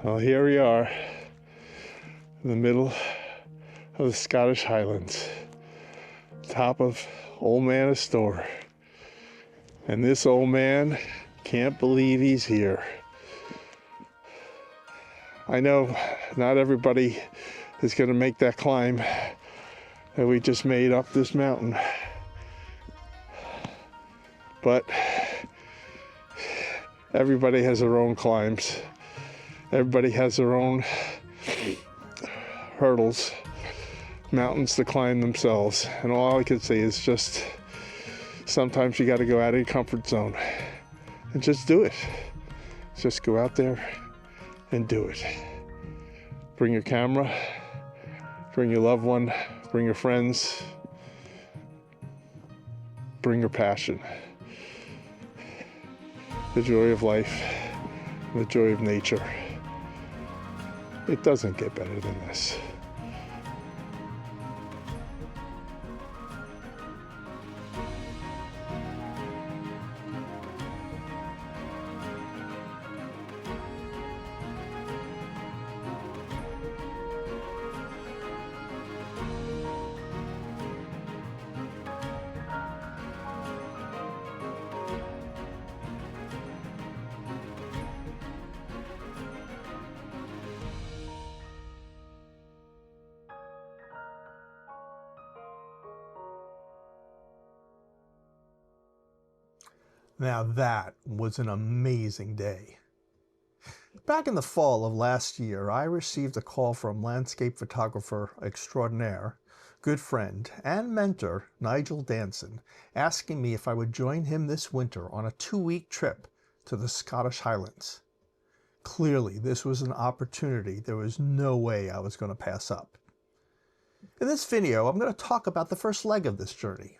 Well, here we are in the middle of the Scottish Highlands, top of old man of STORR. And this old man can't believe he's here. I know not everybody is going to make that climb that we just made up this mountain. But everybody has their own climbs. Everybody has their own hurdles, mountains to climb themselves. And all I can say is just sometimes you got to go out of your comfort zone and just do it. Just go out there and do it. Bring your camera, bring your loved one, bring your friends, bring your passion. The joy of life, the joy of nature. It doesn't get better than this. Now that was an amazing day. Back in the fall of last year, I received a call from landscape photographer extraordinaire, good friend, and mentor Nigel Danson, asking me if I would join him this winter on a 2-week trip to the Scottish Highlands. Clearly, this was an opportunity there was no way I was going to pass up. In this video, I'm going to talk about the first leg of this journey.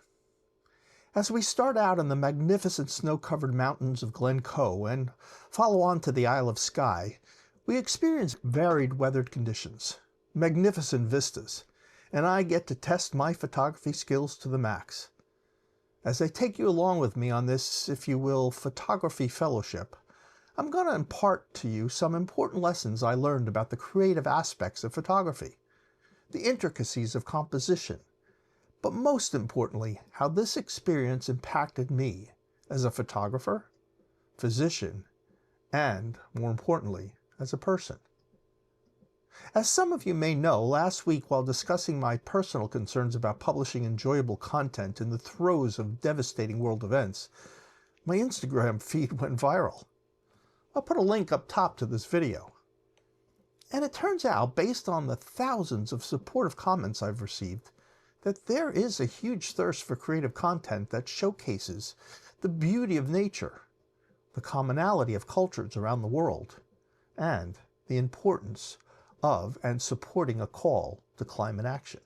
As we start out in the magnificent snow-covered mountains of Glencoe and follow on to the Isle of Skye, we experience varied weathered conditions, magnificent vistas, and I get to test my photography skills to the max. As I take you along with me on this, if you will, photography fellowship, I'm going to impart to you some important lessons I learned about the creative aspects of photography, the intricacies of composition, but most importantly, how this experience impacted me as a photographer, physician, and, more importantly, as a person. As some of you may know, last week while discussing my personal concerns about publishing enjoyable content in the throes of devastating world events, my Instagram feed went viral. I'll put a link up top to this video. And it turns out, based on the thousands of supportive comments I've received, that there is a huge thirst for creative content that showcases the beauty of nature, the commonality of cultures around the world, and the importance of and supporting a call to climate action.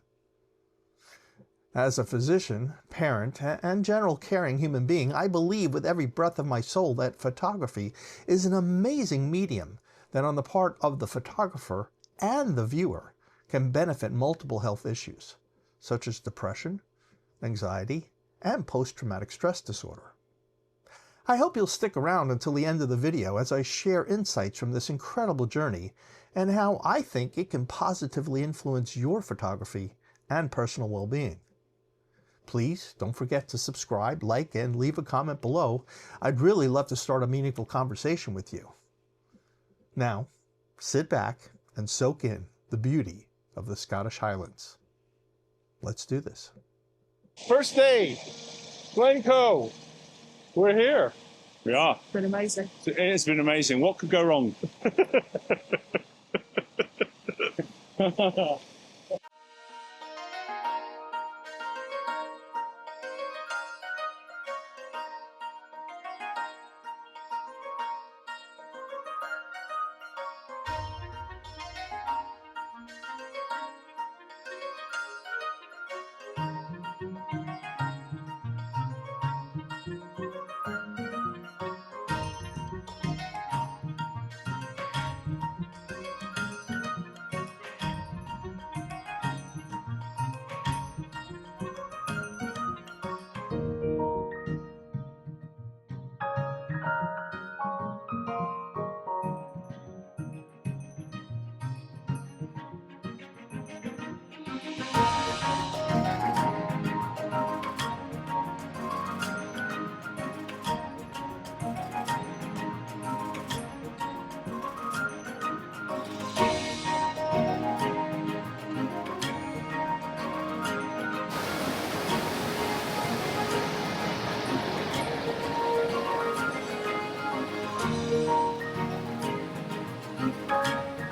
As a physician, parent, and general caring human being, I believe with every breath of my soul that photography is an amazing medium that on the part of the photographer and the viewer can benefit multiple health issues, such as depression, anxiety, and post-traumatic stress disorder. I hope you'll stick around until the end of the video as I share insights from this incredible journey and how I think it can positively influence your photography and personal well-being. Please don't forget to subscribe, like, and leave a comment below. I'd really love to start a meaningful conversation with you. Now, sit back and soak in the beauty of the Scottish Highlands. Let's do this. First day, Glencoe. We're here. We are. It's been amazing. It's been amazing. What could go wrong?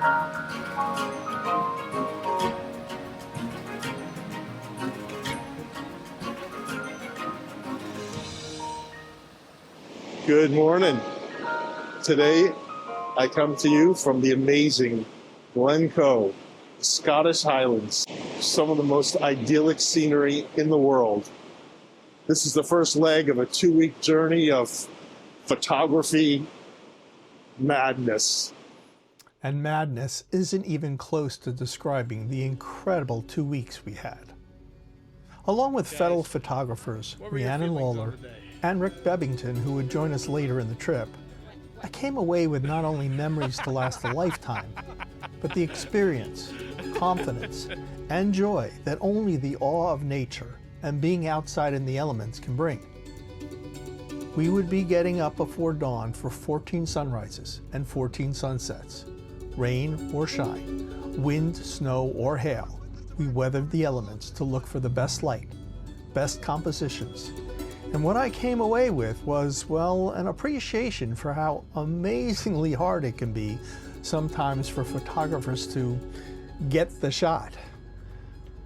Good morning. Today, I come to you from the amazing Glencoe, Scottish Highlands, some of the most idyllic scenery in the world. This is the first leg of a 2-week journey of photography madness. And madness isn't even close to describing the incredible 2 weeks we had. Along with fellow photographers Rhiannon Lawler and Rick Bebbington, who would join us later in the trip, I came away with not only memories to last a lifetime, but the experience, confidence, and joy that only the awe of nature and being outside in the elements can bring. We would be getting up before dawn for 14 sunrises and 14 sunsets. Rain or shine, wind, snow, or hail, we weathered the elements to look for the best light, best compositions. And what I came away with was, well, an appreciation for how amazingly hard it can be sometimes for photographers to get the shot.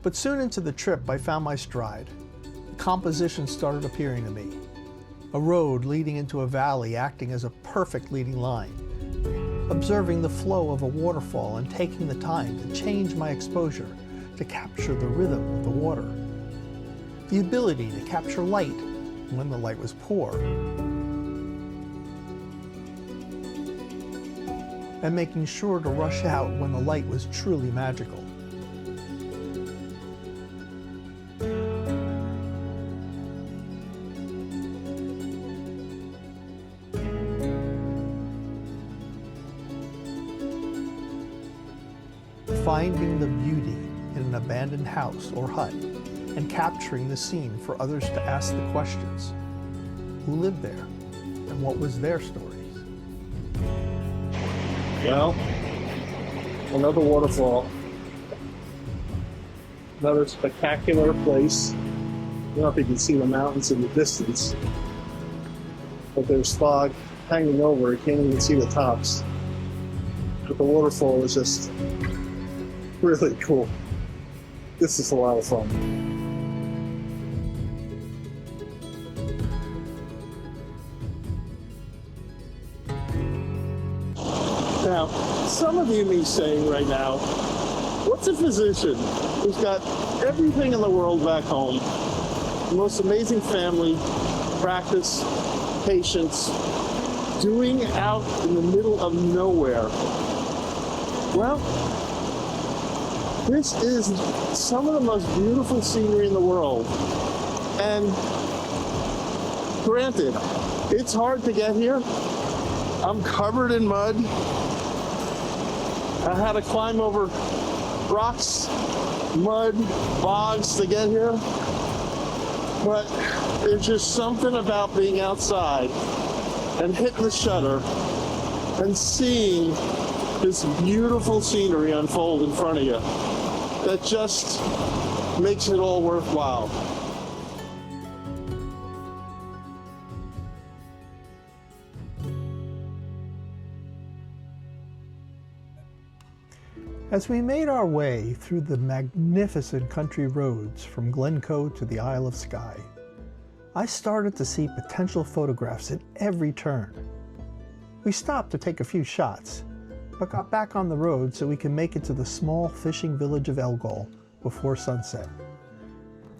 But soon into the trip, I found my stride. The composition started appearing to me. A road leading into a valley acting as a perfect leading line. Observing the flow of a waterfall and taking the time to change my exposure to capture the rhythm of the water. The ability to capture light when the light was poor. And making sure to rush out when the light was truly magical. Finding the beauty in an abandoned house or hut and capturing the scene for others to ask the questions. Who lived there and what was their stories? Well, another waterfall. Another spectacular place. I don't know if you can see the mountains in the distance, but there's fog hanging over. You can't even see the tops. But the waterfall is just really cool. This is a lot of fun. Now, some of you may be saying right now, what's a physician who's got everything in the world back home, the most amazing family, practice, patients, doing out in the middle of nowhere? Well, this is some of the most beautiful scenery in the world. And granted, it's hard to get here. I'm covered in mud. I had to climb over rocks, mud, bogs to get here. But there's just something about being outside and hitting the shutter and seeing this beautiful scenery unfold in front of you that just makes it all worthwhile. As we made our way through the magnificent country roads from Glencoe to the Isle of Skye, I started to see potential photographs at every turn. We stopped to take a few shots, but got back on the road so we could make it to the small fishing village of Elgol before sunset.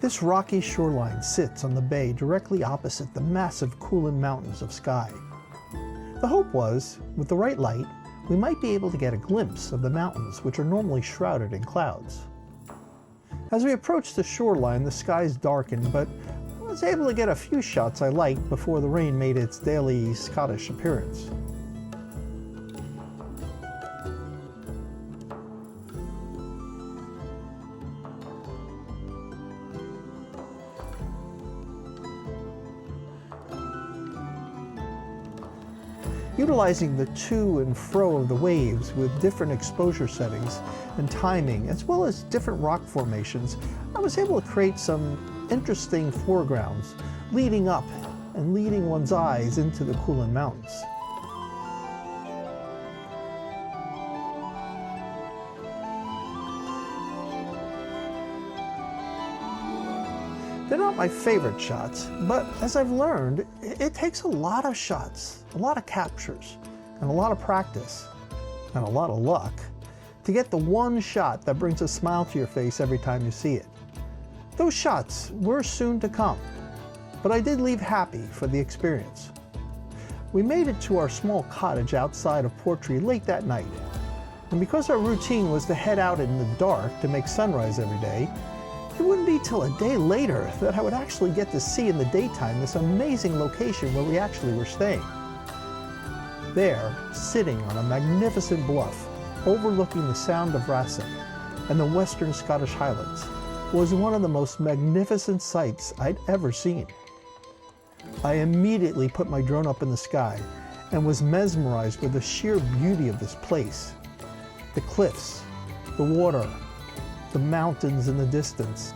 This rocky shoreline sits on the bay directly opposite the massive Coolin Mountains of Skye. The hope was, with the right light, we might be able to get a glimpse of the mountains, which are normally shrouded in clouds. As we approached the shoreline, the skies darkened, but I was able to get a few shots I liked before the rain made its daily Scottish appearance. Utilizing the to and fro of the waves with different exposure settings and timing, as well as different rock formations, I was able to create some interesting foregrounds leading up and leading one's eyes into the Coolin Mountains. They're not my favorite shots, but as I've learned, it takes a lot of shots, a lot of captures, and a lot of practice, and a lot of luck to get the one shot that brings a smile to your face every time you see it. Those shots were soon to come, but I did leave happy for the experience. We made it to our small cottage outside of Portree late that night, and because our routine was to head out in the dark to make sunrise every day, it wouldn't be till a day later that I would actually get to see in the daytime this amazing location where we actually were staying. There, sitting on a magnificent bluff overlooking the Sound of Rosset and the western Scottish Highlands, was one of the most magnificent sights I'd ever seen. I immediately put my drone up in the sky and was mesmerized with the sheer beauty of this place. The cliffs, the water, the mountains in the distance.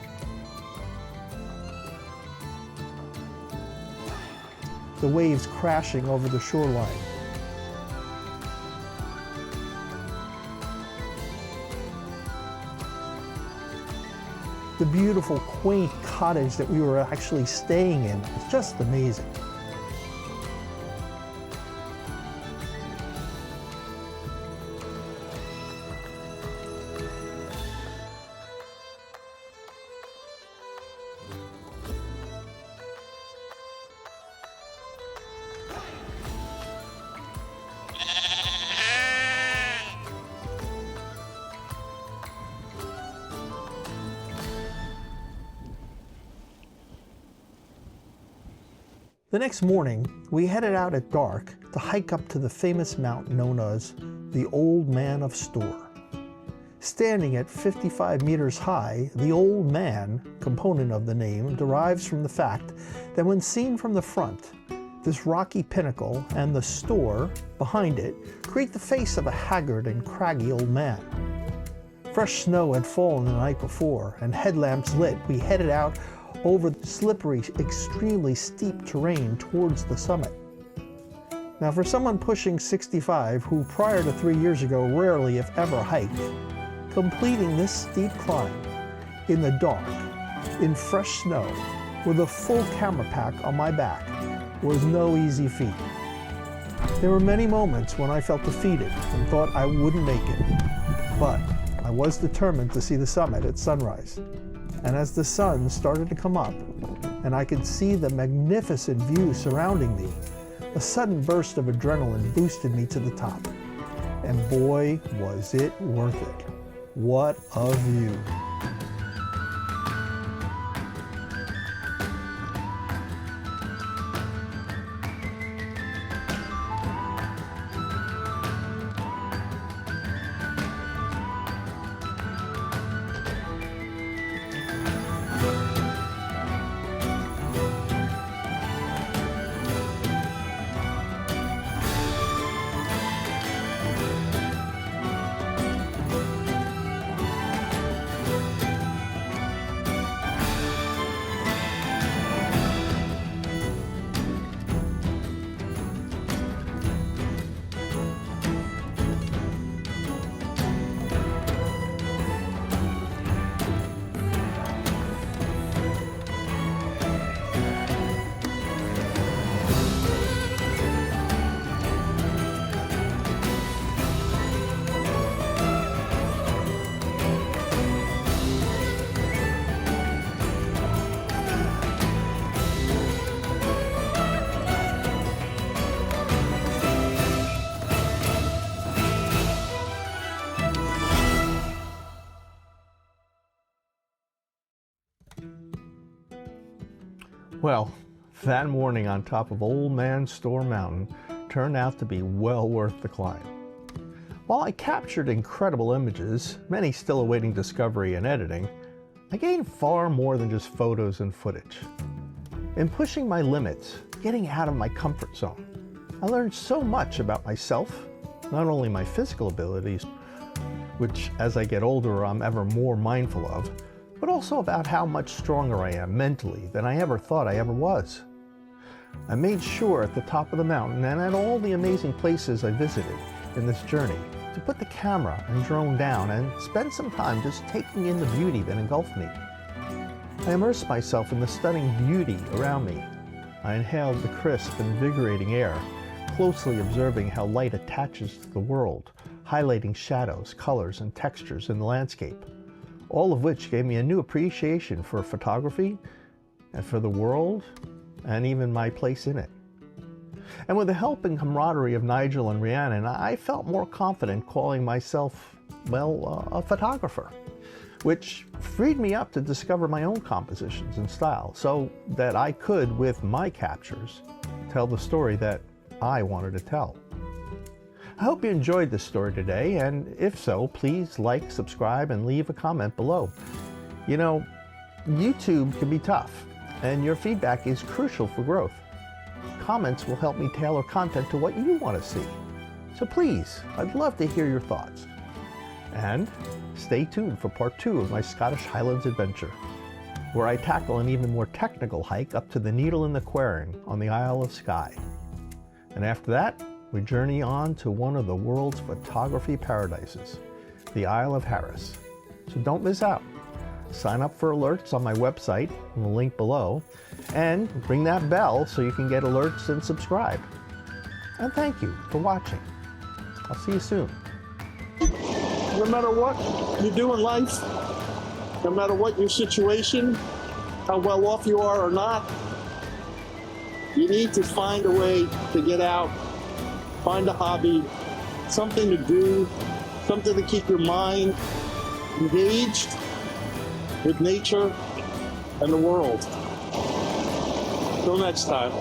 The waves crashing over the shoreline. The beautiful, quaint cottage that we were actually staying in was just amazing. The next morning, we headed out at dark to hike up to the famous mountain known as the Old Man of STORR. Standing at 55 meters high, the Old Man component of the name derives from the fact that when seen from the front, this rocky pinnacle and the STORR behind it create the face of a haggard and craggy old man. Fresh snow had fallen the night before, and headlamps lit, we headed out over the slippery, extremely steep terrain towards the summit. Now, for someone pushing 65 who prior to 3 years ago rarely if ever hiked, completing this steep climb in the dark, in fresh snow, with a full camera pack on my back was no easy feat. There were many moments when I felt defeated and thought I wouldn't make it, but I was determined to see the summit at sunrise. And as the sun started to come up, and I could see the magnificent view surrounding me, a sudden burst of adrenaline boosted me to the top. And boy, was it worth it. What a view. Well, that morning on top of Old Man STORR Mountain turned out to be well worth the climb. While I captured incredible images, many still awaiting discovery and editing, I gained far more than just photos and footage. In pushing my limits, getting out of my comfort zone, I learned so much about myself, not only my physical abilities, which as I get older I'm ever more mindful of, but also about how much stronger I am mentally than I ever thought I ever was. I made sure at the top of the mountain and at all the amazing places I visited in this journey to put the camera and drone down and spend some time just taking in the beauty that engulfed me. I immersed myself in the stunning beauty around me. I inhaled the crisp, invigorating air, closely observing how light attaches to the world, highlighting shadows, colors, and textures in the landscape, all of which gave me a new appreciation for photography and for the world and even my place in it. And with the help and camaraderie of Nigel and Rhiannon, I felt more confident calling myself, well, a photographer, which freed me up to discover my own compositions and style so that I could, with my captures, tell the story that I wanted to tell. I hope you enjoyed this story today, and if so, please like, subscribe, and leave a comment below. You know, YouTube can be tough, and your feedback is crucial for growth. Comments will help me tailor content to what you want to see. So please, I'd love to hear your thoughts. And stay tuned for part 2 of my Scottish Highlands adventure, where I tackle an even more technical hike up to the Needle in the Quering on the Isle of Skye. And after that, we journey on to one of the world's photography paradises, the Isle of Harris. So don't miss out. Sign up for alerts on my website in the link below, and ring that bell so you can get alerts and subscribe. And thank you for watching. I'll see you soon. No matter what you do in life, no matter what your situation, how well off you are or not, you need to find a way to get out, find a hobby, something to do, something to keep your mind engaged with nature and the world. Till next time.